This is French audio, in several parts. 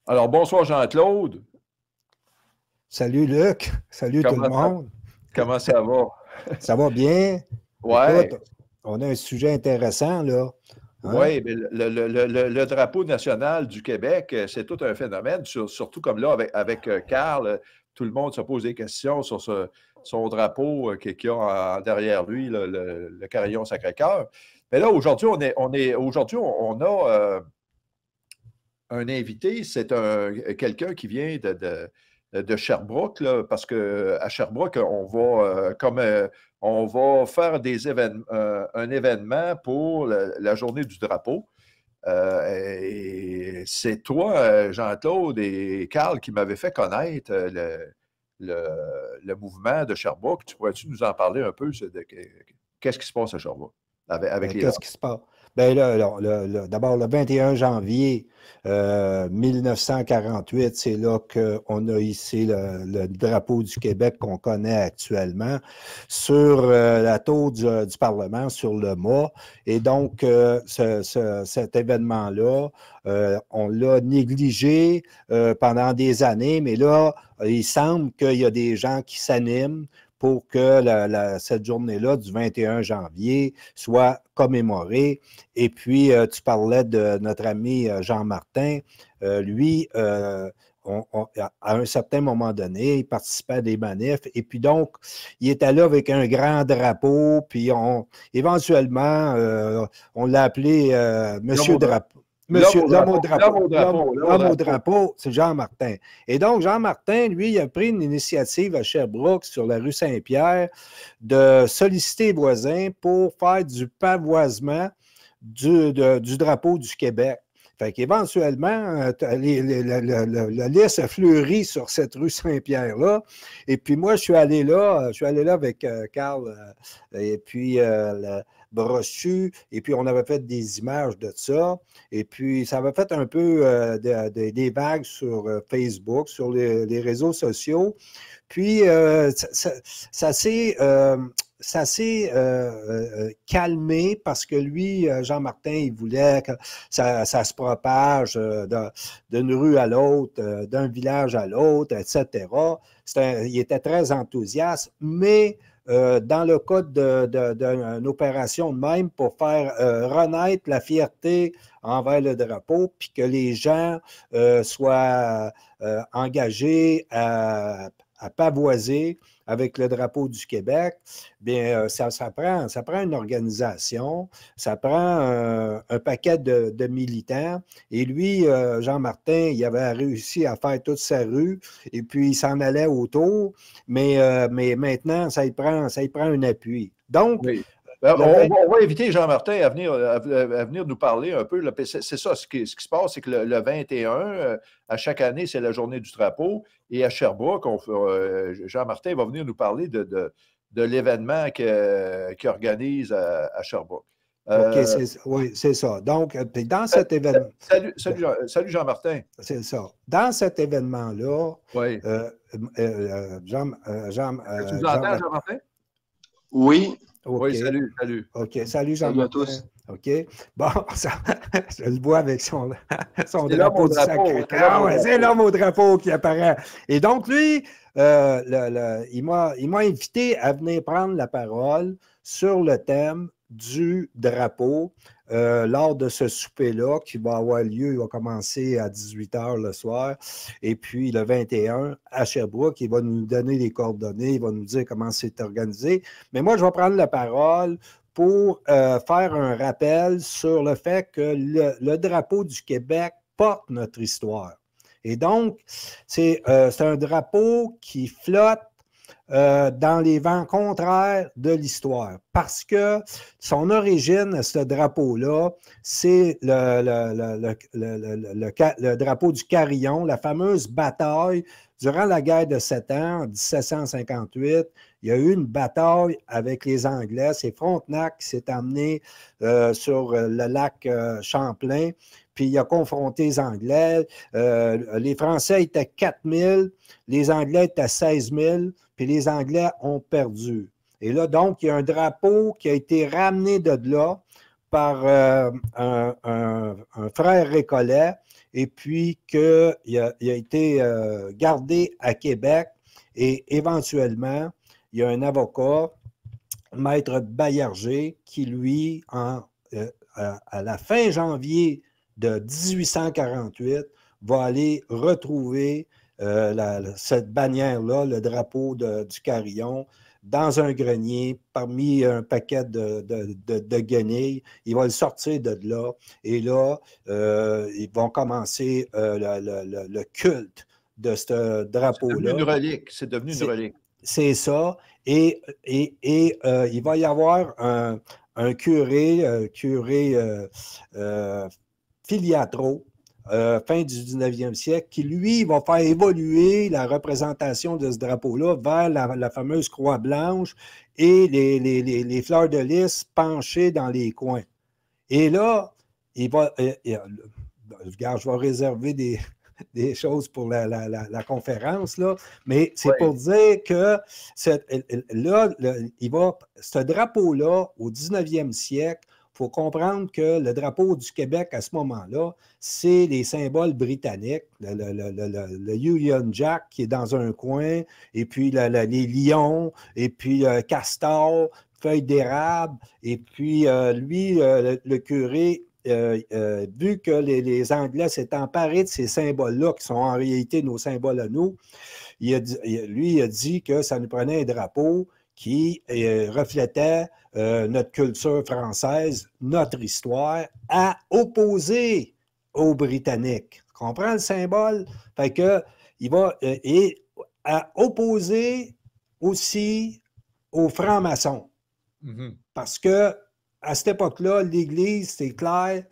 Alors, bonsoir Jean-Claude. Salut Luc, salut tout le Comment ça, monde. comment ça va? Ça va bien? Ouais, Écoute, on a un sujet intéressant là. Hein? ouais, mais le drapeau national du Québec, c'est tout un phénomène, surtout comme là, avec Carl, tout le monde se pose des questions sur son drapeau qu'il a derrière lui, le carillon Sacré-Cœur. Mais là, aujourd'hui, aujourd'hui, on a un invité, c'est quelqu'un qui vient de Sherbrooke, là, parce qu'à Sherbrooke, on va faire un événement pour la journée du drapeau. Et c'est toi, Jean-Claude et Carl, qui m'avez fait connaître le mouvement de Sherbrooke. Tu pourrais-tu nous en parler un peu qu'est-ce qui se passe à Sherbrooke avec les Qu'est-ce drapeaux? qui se passe? Ben là, d'abord, le 21 janvier 1948, c'est là qu'on a hissé le drapeau du Québec qu'on connaît actuellement sur la tour du Parlement, sur le mât. Et donc, cet événement-là, on l'a négligé pendant des années, mais là, il semble qu'il y a des gens qui s'animent pour que cette journée-là du 21 janvier soit commémorée. Et puis, tu parlais de notre ami Jean Martin. Lui, à un certain moment donné, il participait à des manifs. Et puis donc, il était là avec un grand drapeau. Puis éventuellement, on l'a appelé L'homme Monsieur au drapeau. Drapeau. L'homme Monsieur, au l'homme au drapeau. L'homme drapeau. au drapeau. L'homme au L'homme au drapeau. drapeau, c'est Jean Martin. Et donc, Jean Martin, lui, il a pris une initiative à Sherbrooke, sur la rue Saint-Pierre, de solliciter les voisins pour faire du pavoisement du drapeau du Québec. Fait qu'éventuellement, la liste a fleuri sur cette rue Saint-Pierre-là. Et puis moi, je suis allé là avec Carl et puis Brochu. Et puis on avait fait des images de ça. Et puis ça avait fait un peu des vagues sur Facebook, sur les réseaux sociaux. Puis ça s'est calmé parce que lui, Jean Martin, il voulait que ça se propage d'une rue à l'autre, d'un village à l'autre, etc. Il était très enthousiaste, mais dans le cadre d'une opération de même pour faire renaître la fierté envers le drapeau, puis que les gens soient engagés à pavoiser avec le drapeau du Québec, bien, ça prend une organisation, ça prend un paquet de militants. Et lui, Jean Martin, il avait réussi à faire toute sa rue, et puis il s'en allait autour, mais maintenant, ça y prend un appui. Donc, Oui. Ben, le 20... on va inviter Jean-Martin à venir nous parler un peu. C'est ça, ce qui se passe, c'est que le 21, à chaque année, c'est la journée du drapeau. Et à Sherbrooke, Jean-Martin va venir nous parler de l'événement qu'il organise à Sherbrooke. OK, Euh, oui, c'est ça. Donc, puis dans cet événement, salut Jean-Martin. c'est ça. Dans cet événement-là, Oui. Est-ce que tu nous Jean entends, Martin. Jean-Martin? Oui, Oui, OK. salut. OK. Salut salut à Jean-Martin. tous. OK. Bon, je le vois avec son C'est l'homme drapeau au du drapeau. C'est l'homme Sacré-Cœur. au Ouais, c'est drapeau. l'homme au drapeau qui apparaît. Et donc, lui, il m'a invité à venir prendre la parole sur le thème du drapeau lors de ce souper-là qui va avoir lieu. Il va commencer à 18 h le soir. Et puis, le 21 à Sherbrooke, il va nous donner les coordonnées, il va nous dire comment c'est organisé. Mais moi, je vais prendre la parole pour faire un rappel sur le fait que le drapeau du Québec porte notre histoire. Et donc, c'est un drapeau qui flotte dans les vents contraires de l'histoire. Parce que son origine, ce drapeau-là, c'est le drapeau du Carillon, la fameuse bataille durant la guerre de 7 ans, en 1758. Il y a eu une bataille avec les Anglais. C'est Frontenac qui s'est emmené sur le lac Champlain, puis il a confronté les Anglais. Les Français étaient 4000, les Anglais étaient 16 000, puis les Anglais ont perdu. Et là, donc, il y a un drapeau qui a été ramené de là par un frère récollet. et puis qu'il a été gardé à Québec et éventuellement, il y a un avocat, Maître Baillarger, qui lui, à la fin janvier de 1848, va aller retrouver cette bannière-là, le drapeau du carillon, dans un grenier, parmi un paquet de guenilles. Il va le sortir de là. Et là, ils vont commencer le culte de ce drapeau-là. C'est devenu une relique. C'est devenu une relique. C'est ça. Et il va y avoir un curé Filiatro, fin du 19e siècle, qui, lui, va faire évoluer la représentation de ce drapeau-là vers la fameuse croix blanche et les fleurs de lys penchées dans les coins. Et là, il va... regarde, je vais réserver des choses pour la conférence, là, mais c'est pour dire que ce drapeau-là, au 19e siècle, il faut comprendre que le drapeau du Québec, à ce moment-là, c'est les symboles britanniques, le Union Jack qui est dans un coin, et puis les lions, et puis le castor, feuille d'érable, et puis lui, le curé, vu que les Anglais s'étaient emparés de ces symboles-là, qui sont en réalité nos symboles à nous, il a dit que ça nous prenait un drapeau qui reflétait notre culture française, notre histoire, à opposer aux Britanniques. Tu comprends le symbole? Fait que il va à opposer aussi aux francs-maçons. Mm-hmm. Parce que à cette époque-là, l'Église, c'est clair,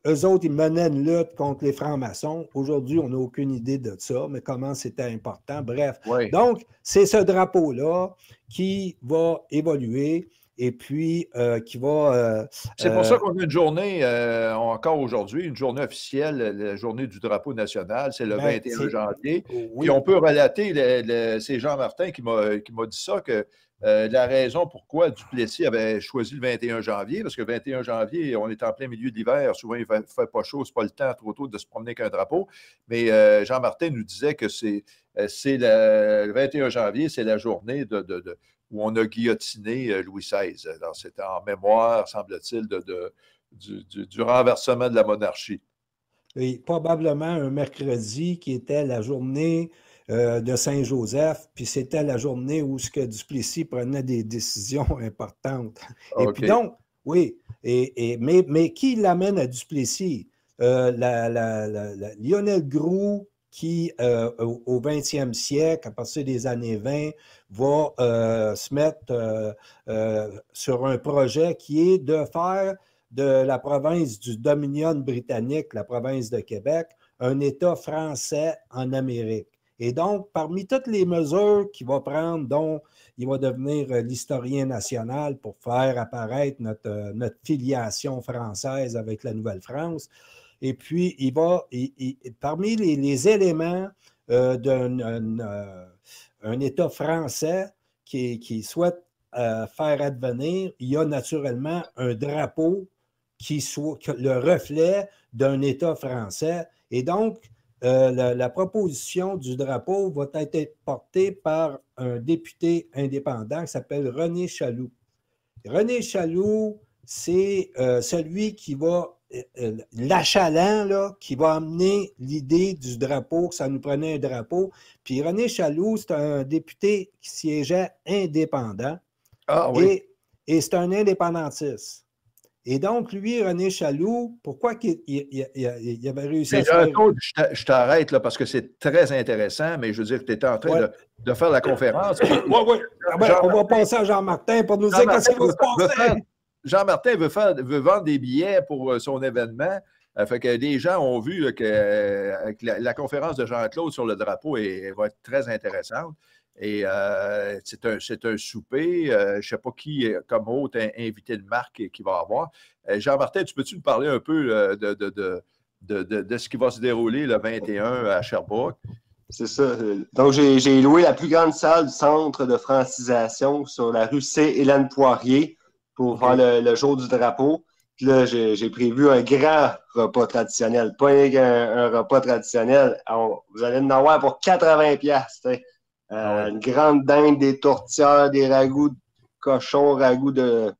eux autres, ils menaient une lutte contre les francs-maçons. Aujourd'hui, on n'a aucune idée de ça, mais comment c'était important. Bref. Oui. Donc, c'est ce drapeau-là qui va évoluer et puis qui va... c'est pour ça qu'on a une journée, encore aujourd'hui, une journée officielle, la journée du drapeau national, c'est le 21 janvier. Oui. Puis on peut relater, c'est Jean Martin qui m'a dit ça, que la raison pourquoi Duplessis avait choisi le 21 janvier, parce que le 21 janvier, on est en plein milieu de l'hiver, souvent il ne fait pas chaud, ce n'est pas le temps trop tôt de se promener avec un drapeau, mais Jean Martin nous disait que le 21 janvier, c'est la journée où on a guillotiné Louis XVI. C'était en mémoire, semble-t-il, du renversement de la monarchie. Oui, probablement un mercredi qui était la journée de Saint-Joseph, puis c'était la journée où ce que Duplessis prenait des décisions importantes. Okay. Et puis donc, oui, mais qui l'amène à Duplessis? Lionel Groulx, qui, au 20e siècle, à partir des années 20, va se mettre sur un projet qui est de faire de la province du Dominion britannique, la province de Québec, un État français en Amérique. Et donc, parmi toutes les mesures qu'il va prendre, dont il va devenir l'historien national pour faire apparaître notre filiation française avec la Nouvelle-France, et puis il va, parmi les éléments d'un État français qui souhaite faire advenir, il y a naturellement un drapeau qui soit le reflet d'un État français. Et donc, la proposition du drapeau va être portée par un député indépendant qui s'appelle René Chaloux. René Chaloux, c'est celui qui va, l'achalant, là, qui va amener l'idée du drapeau, que ça nous prenait un drapeau. Puis René Chaloux, c'est un député qui siégeait indépendant. Ah oui. Et c'est un indépendantiste. Et donc, lui, René Chaloux, pourquoi il avait réussi à faire... Je t'arrête là parce que c'est très intéressant, mais je veux dire que tu étais en train de faire la conférence. Oui. On va passer à Jean-Martin pour nous dire qu'est-ce qui va se passer. Jean-Martin veut vendre des billets pour son événement. Fait que les gens ont vu que la conférence de Jean-Claude sur le drapeau va être très intéressante. Et c'est un souper. Je ne sais pas qui, comme hôte, invité de marque qui va avoir. Jean-Martin, peux-tu nous parler un peu de ce qui va se dérouler le 21 à Sherbrooke? C'est ça. Donc, j'ai loué la plus grande salle du centre de francisation sur la rue C. Hélène Poirier pour faire le jour du drapeau. Puis là, j'ai prévu un grand repas traditionnel. Pas un repas traditionnel. Alors, vous allez en avoir pour 80$. Une grande dinde, des tourtières, des ragoûts de cochon, ragoûts de...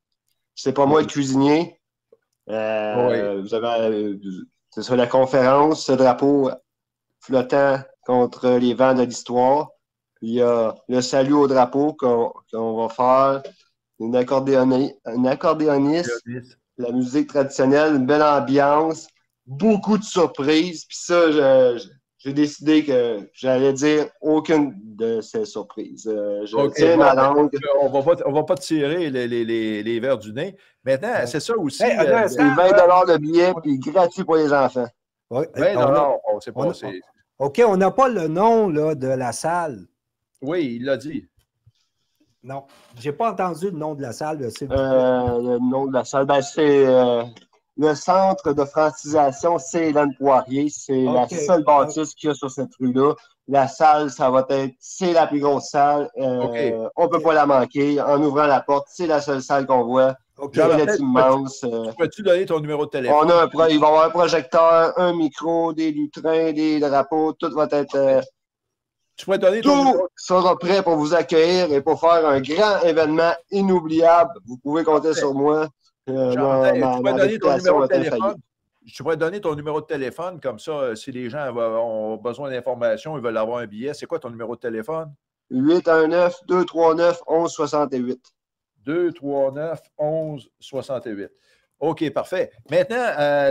C'est pas moi le cuisinier. Vous avez... c'est sur la conférence, ce drapeau flottant contre les vents de l'histoire. Il y a le salut au drapeau qu'on va faire. Un accordéoniste, la musique traditionnelle, une belle ambiance, beaucoup de surprises. Puis ça, j'ai décidé que j'allais dire aucune de ces surprises. Je tiens ma langue. On va pas tirer les verres du nez. Maintenant, c'est ça aussi. C'est 20$ de billet, puis gratuit pour les enfants. Oui, 20$, on ne sait pas. OK, on n'a pas le nom là, de la salle. Oui, il l'a dit. Non, je n'ai pas entendu le nom de la salle. Le nom de la salle, c'est le centre de francisation, c'est Hélène Poirier. C'est la seule bâtisse qu'il y a sur cette rue-là. La salle, ça va être, c'est la plus grosse salle. On ne peut pas la manquer. En ouvrant la porte, c'est la seule salle qu'on voit. Elle est immense. Peux-tu donner ton numéro de téléphone? Il va y avoir un projecteur, un micro, des lutrins, des drapeaux. Tout va être... Tu pourrais donner tout sera prêt pour vous accueillir et pour faire un grand événement inoubliable. Vous pouvez compter sur moi. Tu pourrais donner ton numéro de téléphone. Je pourrais donner ton numéro de téléphone, comme ça, si les gens ont besoin d'informations, ils veulent avoir un billet. C'est quoi ton numéro de téléphone? 819-239-1168. 239-1168. OK, parfait. Maintenant,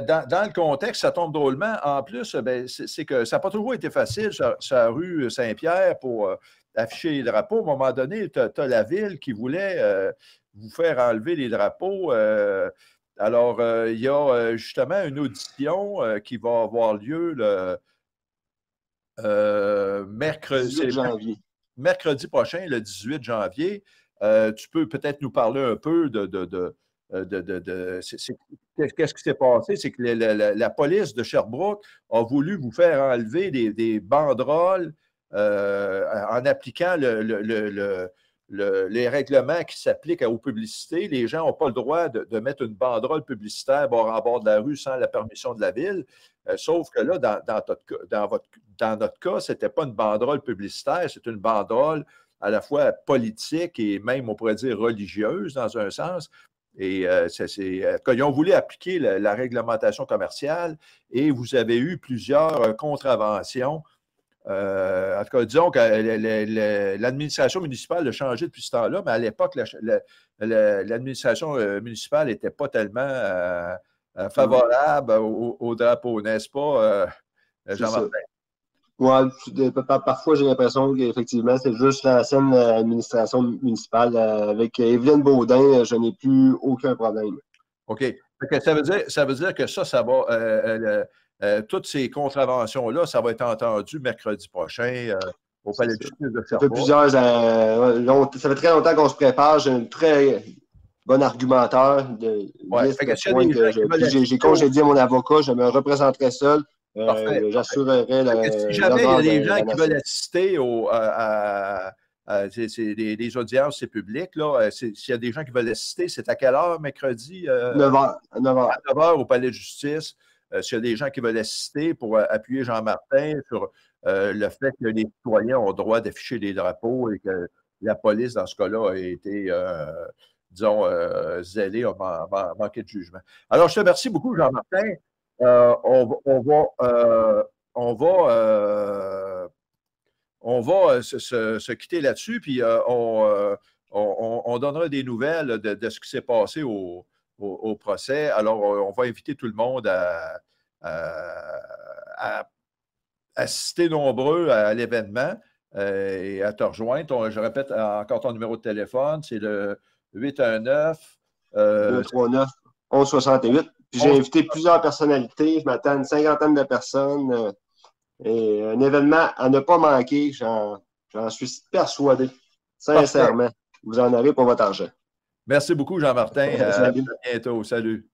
dans le contexte, ça tombe drôlement. En plus, c'est que ça n'a pas toujours été facile sur la rue Saint-Pierre pour afficher les drapeaux. À un moment donné, tu as la ville qui voulait vous faire enlever les drapeaux. Alors, il y a justement une audition qui va avoir lieu le mercredi prochain, le 18 janvier. Tu peux peut-être nous parler un peu qu'est-ce qui s'est passé? C'est que la police de Sherbrooke a voulu vous faire enlever des banderoles en appliquant les règlements qui s'appliquent aux publicités. Les gens n'ont pas le droit de mettre une banderole publicitaire en bord de la rue sans la permission de la ville. Sauf que là, dans notre cas, ce n'était pas une banderole publicitaire, c'est une banderole à la fois politique et même, on pourrait dire, religieuse dans un sens. Et ils ont voulu appliquer la réglementation commerciale et vous avez eu plusieurs contraventions. En tout cas, disons que l'administration municipale a changé depuis ce temps-là, mais à l'époque, l'administration municipale n'était pas tellement favorable au drapeau, n'est-ce pas, Jean-Martin? Oui, parfois j'ai l'impression qu'effectivement, c'est juste l'ancienne administration municipale. Avec Evelyne Baudin, je n'ai plus aucun problème. OK. Ça veut dire que ça va. Toutes ces contraventions-là, ça va être entendu mercredi prochain au Palais de justice de Sherbrooke. Ça fait très longtemps qu'on se prépare. J'ai un très bon argumentaire. J'ai congédié mon avocat, je me représenterai seul. J'assurerai si jamais il y a des gens qui veulent assister les audiences, c'est public. S'il y a des gens qui veulent assister, c'est à quelle heure, mercredi? 9h. À 9h au Palais de justice. S'il y a des gens qui veulent assister pour appuyer Jean-Martin sur le fait que les citoyens ont le droit d'afficher des drapeaux et que la police, dans ce cas-là, a été, disons, zélée, a manqué de jugement. Alors, je te remercie beaucoup, Jean-Martin. On va se quitter là-dessus, puis on donnera des nouvelles de ce qui s'est passé au procès. Alors, on va inviter tout le monde à assister nombreux à l'événement et à te rejoindre. Je répète encore ton numéro de téléphone, c'est le 819-239-1168. Puis j'ai invité plusieurs personnalités. Je m'attends à une 50aine de personnes. Et un événement à ne pas manquer, j'en suis persuadé. Sincèrement, vous en aurez pour votre argent. Merci beaucoup, Jean-Martin. À bientôt. Salut.